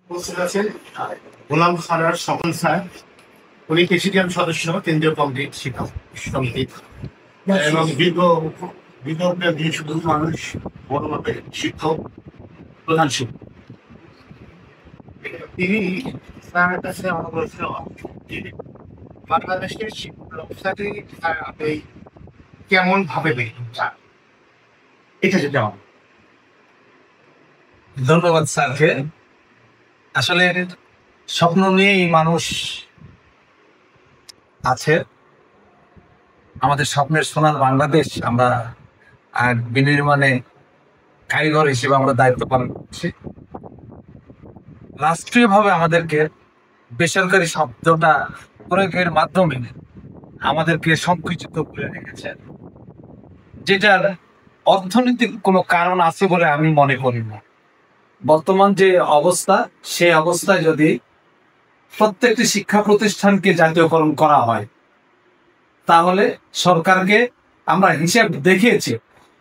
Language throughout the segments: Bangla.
উপস্থিত আছেন গোলাম খানার স্বপন স্যার। উনি প্রেসিডিয়াম সদস্য, কেন্দ্রীয় কমিটি শিক্ষা সমিতি, এবং বিগত শুধু মানুষ বড় মাপের শিক্ষক, প্রধান শিক্ষক। তিনি স্যার কাছে আমার বলছিল বাংলাদেশের শিক্ষা ব্যবস্থাটি আপনি কেমন ভাবে দেখতে চান, এটা যদি আমার। ধন্যবাদ স্যারকে। আসলে স্বপ্ন নিয়েই মানুষ আছে। আমাদের স্বপ্নের সোনার বাংলাদেশ আমরা বিনির্মাণে কারিগর হিসেবে আমরা দায়িত্ব পালন করছি। রাষ্ট্রীয়ভাবে আমাদেরকে বেসরকারি শব্দটা প্রয়োগের মাধ্যমে আমাদেরকে সংকুচিত করে রেখেছে, যেটার অর্থনৈতিক কোনো কারণ আছে বলে আমি মনে করি না। বর্তমান যে অবস্থা, সেই অবস্থায় যদি প্রত্যেকটি শিক্ষা প্রতিষ্ঠানকে জাতীয়করণ করা হয়, তাহলে সরকারকে আমরা হিসাব দেখিয়েছি,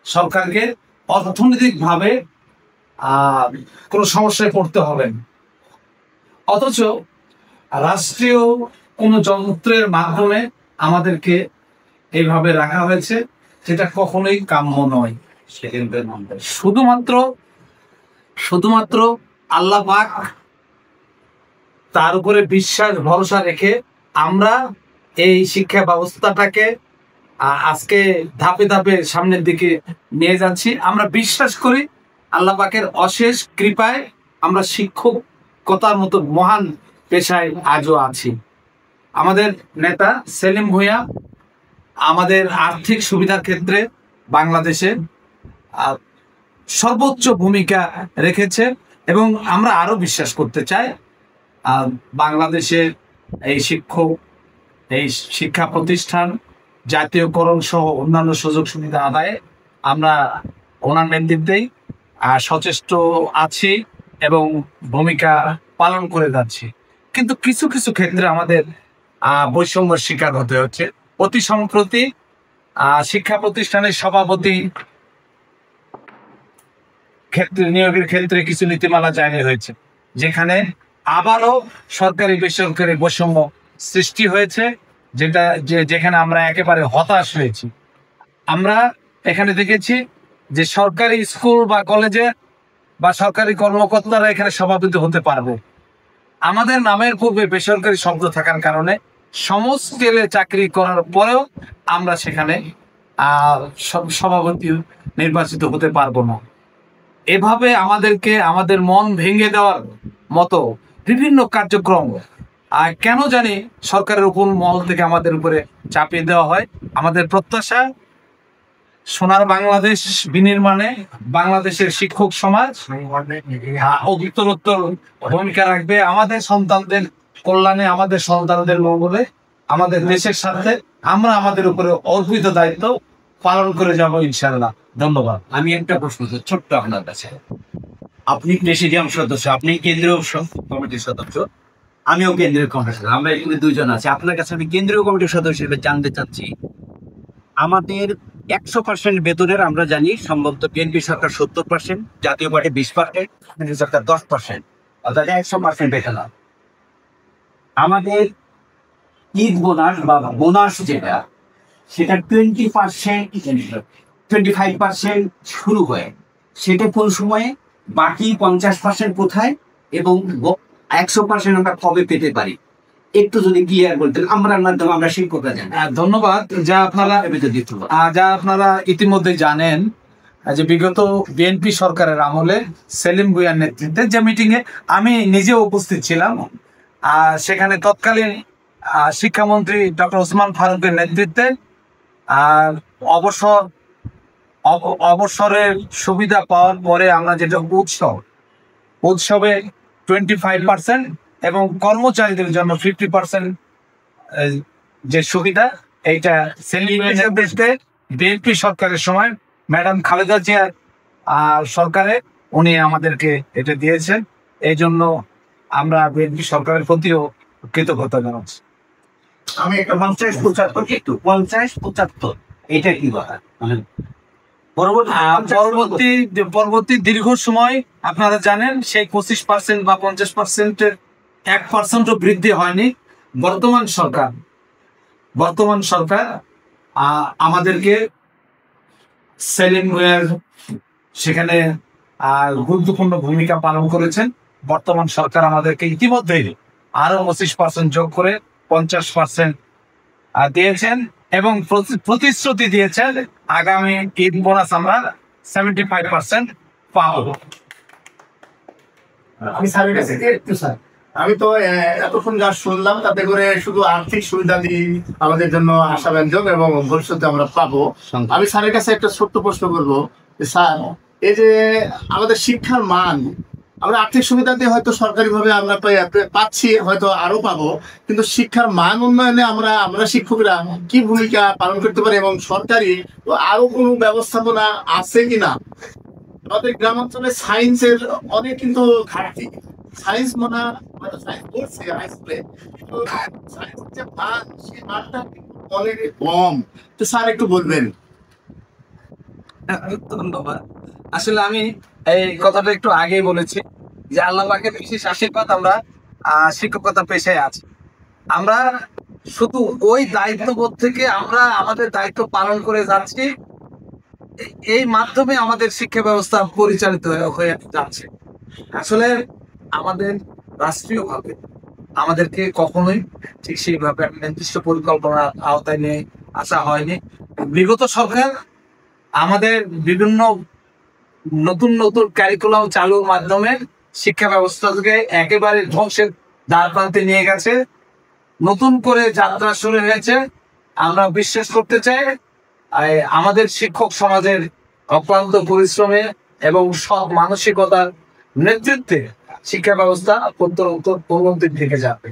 সরকারকে অর্থনৈতিকভাবে কোনো সমস্যায় পড়তে হবে না। অথচ রাষ্ট্রীয় কোনো যন্ত্রের মাধ্যমে আমাদেরকে এইভাবে রাখা হয়েছে, সেটা কখনোই কাম্য নয়। শুধুমাত্র আল্লাহ পাক, তার উপরে বিশ্বাস ভরসা রেখে আমরা এই শিক্ষা ব্যবস্থাটাকে আজকে ধাপে ধাপে সামনের দিকে নিয়ে যাচ্ছি। আমরা বিশ্বাস করি আল্লাহ পাকের অশেষ কৃপায় আমরা শিক্ষকতার মতো মহান পেশায় আজও আছি। আমাদের নেতা সেলিম ভূঁইয়া আমাদের আর্থিক সুবিধার ক্ষেত্রে বাংলাদেশে সর্বোচ্চ ভূমিকা রেখেছে, এবং আমরা আরো বিশ্বাস করতে চাই বাংলাদেশে এই শিক্ষা প্রতিষ্ঠান জাতীয়করণ সহ অন্যান্য সুযোগ সুবিধা আদায়ে আমরা ওনার নেতৃত্বেই সচেষ্ট আছি এবং ভূমিকা পালন করে যাচ্ছি। কিন্তু কিছু কিছু ক্ষেত্রে আমাদের বৈষম্যের শিকার হতে হচ্ছে। অতি সম্প্রতি শিক্ষা প্রতিষ্ঠানের সভাপতি নিয়োগের ক্ষেত্রে কিছু নীতিমালা জারি হয়েছে, যেখানে আবারও সরকারি বেসরকারি বৈষম্য সৃষ্টি হয়েছে, যেখানে আমরা একেবারে হতাশ হয়েছি। আমরা এখানে দেখেছি যে সরকারি স্কুল বা কলেজে বা সরকারি কর্মকর্তারা এখানে সভাপতি হতে পারবে। আমাদের নামের পূর্বে বেসরকারি শব্দ থাকার কারণে সমস্কেলে চাকরি করার পরেও আমরা সেখানে সভাপতি নির্বাচিত হতে পারবো না। এভাবে আমাদের মন ভেঙে দেওয়ার মতো বিভিন্ন কার্যক্রম কেন জানি সরকারের উপর মহল থেকে আমাদের উপরে চাপিয়ে দেওয়া হয়। আমাদের প্রত্যাশা সোনার বাংলাদেশ বিনির্মাণে বাংলাদেশের শিক্ষক সমাজ উত্তরোত্তর ভূমিকা রাখবে, আমাদের সন্তানদের কল্যাণে, আমাদের সন্তানদের মঙ্গলে, আমাদের দেশের সাথে আমরা আমাদের উপরে অর্পিত দায়িত্ব পালন করে যাব ইনশাআল্লাহ। ধন্যবাদ। আমি একটা প্রশ্ন ছোট্ট আপনার কাছে। আপনি প্রেসিডিয়াম সদস্য, আপনি কেন্দ্রীয় কমিটির সদস্য, আমিও কেন্দ্রীয় কমিটির সদস্য, আমরা এখানে দুইজন আছি। আপনার কাছে আমি কেন্দ্রীয় কমিটির সদস্য হিসেবে জানতে চাচ্ছি, আমাদের 100% বেতনের আমরা জানি সম্ভবত বিএনপি সরকার 70%, জাতীয় পার্টি 20%, সরকার 10%, অর্থাৎ 100% বেতন। আমাদের ঈদ বোনাস বা বোনাস যেটা, সেটা 25% শুরু হয়ে সেটা কোন সময়ে, বাকি 50% কোথায়, এবং 100% আমরা কবে পেতে পারি, একটু যদি ক্লিয়ার বলতেন। আমরার মাধ্যমে আমরা শিক্ষকরা জানি। ধন্যবাদ। যা আপনারা ইতিমধ্যে জানেন যে বিগত বিএনপি সরকারের আমলে সেলিম ভূঁইয়ার নেতৃত্বে যে মিটিংয়ে আমি নিজেও উপস্থিত ছিলাম, সেখানে তৎকালীন শিক্ষামন্ত্রী ডক্টর ওসমান ফারুকের নেতৃত্বে অবসরের সুবিধা পাওয়ার পরে আমরা যেটা উৎসবে 25% এবং কর্মচারীদের জন্য 50% যে সুবিধা, এইটা বিএনপি সরকারের সময় ম্যাডাম খালেদা জিয়া সরকারে উনি আমাদেরকে এটা দিয়েছেন। এই জন্য আমরা বিএনপি সরকারের প্রতিও কৃতজ্ঞতা জানাচ্ছি। আমি একটা 50-75 এটা কি কথা, মানে পরবর্তী দীর্ঘ সময় আপনারা জানেন সেই 25% বা 50%-এর 1%ও বৃদ্ধি হয়নি। বর্তমান সরকার আমাদেরকে সেলিম ভুঁইয়ার সেখানে গুরুত্বপূর্ণ ভূমিকা পালন করেছেন। বর্তমান সরকার আমাদেরকে ইতিমধ্যেই আরো 25% যোগ করে 50% দিয়েছেন এবং প্রতিশ্রুতি দিয়েছেন আগামী ঈদ বোনাস আমরা 75% পাবো। আমি তো এতক্ষণ যা শুনলাম তাতে করে শুধু আর্থিক সুবিধা দিয়ে আমাদের জন্য আশাব্যঞ্জক এবং ভবিষ্যতে আমরা পাবো। আমি স্যারের কাছে একটা ছোট্ট প্রশ্ন করবো, স্যার এই যে আমাদের শিক্ষার মান আমরা আর্থিক সুবিধা দিয়ে হয়তো সরকারিভাবে আমরা পাচ্ছি, হয়তো আরো পাবো, কিন্তু শিক্ষার মান উন্নয়নে আমরা শিক্ষকরা কি ভূমিকা পালন করতে পারি এবং সরকারি আরো কোনো ব্যবস্থাপনা আছে কিনা? আমাদের গ্রামাঞ্চলে সায়েন্সের অনেক কিন্তু ঘাটতি। সায়েন্স সায়েন্স পড়ছে হাই স্কুলে, কিন্তু সায়েন্সের যে মান সেই মানটা কিন্তু অনেক কম। তো স্যার একটু বলবেন। ধন্যবাদ। আসলে আমি এই কথাটা একটু আগেই বলেছি যে আল্লাহ পাকের বিশেষ আশীর্বাদ আমরা শিক্ষকতা পেশায় আছি। আমরা শুধু ওই দায়িত্ববোধ থেকে আমরা আমাদের দায়িত্ব পালন করে যাচ্ছি, এই মাধ্যমে আমাদের শিক্ষা ব্যবস্থা পরিচালিত হয়ে যাচ্ছে। আসলে আমাদের রাষ্ট্রীয়ভাবে আমাদেরকে কখনোই ঠিক সেইভাবে নির্দিষ্ট পরিকল্পনার আওতায় নিয়ে আসা হয়নি। বিগত সরকার আমাদের বিভিন্ন নতুন নতুন কারিকুলাম চালুর মাধ্যমে শিক্ষা ব্যবস্থাকে একেবারে ধ্বংসের দ্বার প্রান্তে নিয়ে গেছে। নতুন করে যাত্রা শুরু হয়েছে। আমরা বিশ্বাস করতে চাই আমাদের শিক্ষক সমাজের অক্লান্ত পরিশ্রমে এবং সৎ মানসিকতার নেতৃত্বে শিক্ষা ব্যবস্থা উন্নতির দিকে যাবে।